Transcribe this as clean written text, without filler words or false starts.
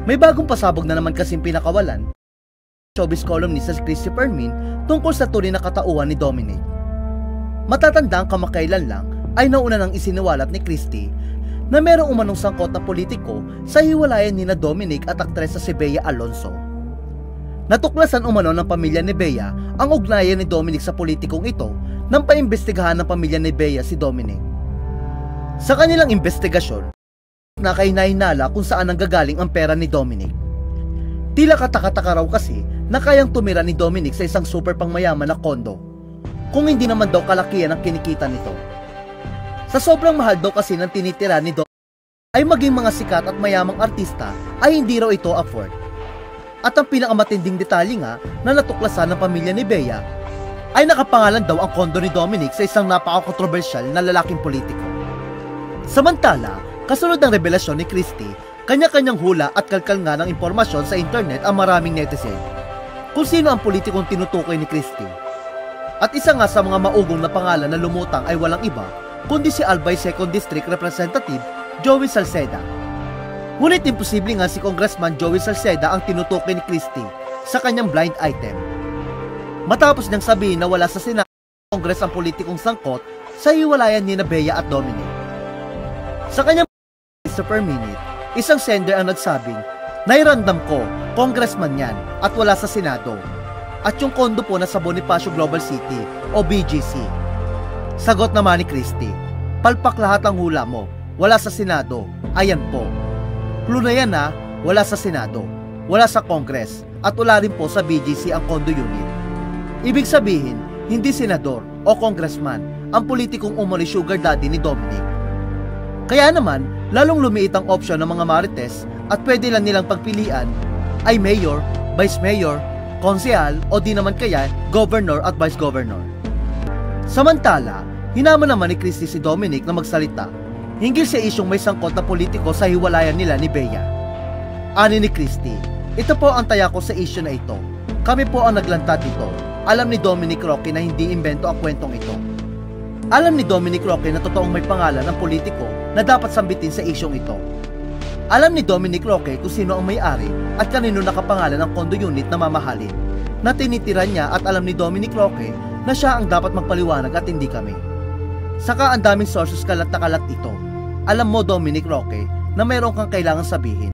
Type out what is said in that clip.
May bagong pasabog na naman kasing pinakawalan showbiz columnist si Christy Fermin tungkol sa tunay na katauhan ni Dominic. Matatandang kamakailan lang ay nauna nang isiniwalat ni Christy na merong umanong sangkot na politiko sa hiwalayan ni na Dominic at aktres sa si Bea Alonzo. Natuklasan umano ng pamilya ni Bea ang ugnayan ni Dominic sa politikong ito nang paimbestigahan ng pamilya ni Bea si Dominic. Sa kanilang investigasyon, nakahinahinala kung saan nanggagaling ang pera ni Dominic. Tila katakataka raw kasi na kayang tumira ni Dominic sa isang super pangmayaman na kondo, kung hindi naman daw kalakihan ang kinikita nito. Sa sobrang mahal daw kasi ng tinitira ni Dominic, ay maging mga sikat at mayamang artista ay hindi raw ito afford. At ang pinakamatinding detalye nga na natuklasan ng pamilya ni Bea ay nakapangalan daw ang kondo ni Dominic sa isang napaka-controversial na lalaking politiko. Samantala, kasunod ng revelasyon ni Christy, kanya-kanyang hula at kalkal nga ng impormasyon sa internet ang maraming netizen kung sino ang politikong tinutukoy ni Christy. At isa nga sa mga maugong na pangalan na lumutang ay walang iba kundi si Albay 2nd District Representative Joey Salceda. Ngunit imposible nga si Congressman Joey Salceda ang tinutukoy ni Christy sa kanyang blind item. Matapos niyang sabihin na wala sa Senado at Congress ang politikong sangkot sa hiwalayan ni na Bea at Dominic. Sa kanyang per minute, isang sender ang nagsabing, "Nairandam ko, congressman yan at wala sa Senado. At yung kondo po na sa Bonifacio Global City o BGC." Sagot naman ni Christy, "Palpak lahat ang hula mo, wala sa Senado, ayan po. Clue na yan ha, wala sa Senado, wala sa Congress, at wala rin po sa BGC ang condo unit." Ibig sabihin, hindi senador o congressman ang politikong umali sugar daddy ni Dominic. Kaya naman, lalong lumiit ang opsyon ng mga marites at pwede lang nilang pagpilian ay mayor, vice mayor, konsehal o di naman kaya governor at vice governor. Samantala, hinamon naman ni Christy si Dominic na magsalita hinggil sa isyong may sangkot na politiko sa hiwalayan nila ni Bea. Ani ni Christy, "Ito po ang taya ko sa isyu na ito. Kami po ang naglantad dito. Alam ni Dominic Roque na hindi imbento ang kwentong ito. Alam ni Dominic Roque na totoong may pangalan ng politiko na dapat sambitin sa isyong ito. Alam ni Dominic Roque kung sino ang may-ari at kanino nakapangalan ng condo unit na mamahalin, na tinitira niya, at alam ni Dominic Roque na siya ang dapat magpaliwanag at hindi kami. Saka ang daming sources kalat na kalat ito. Alam mo, Dominic Roque, na mayroon kang kailangan sabihin.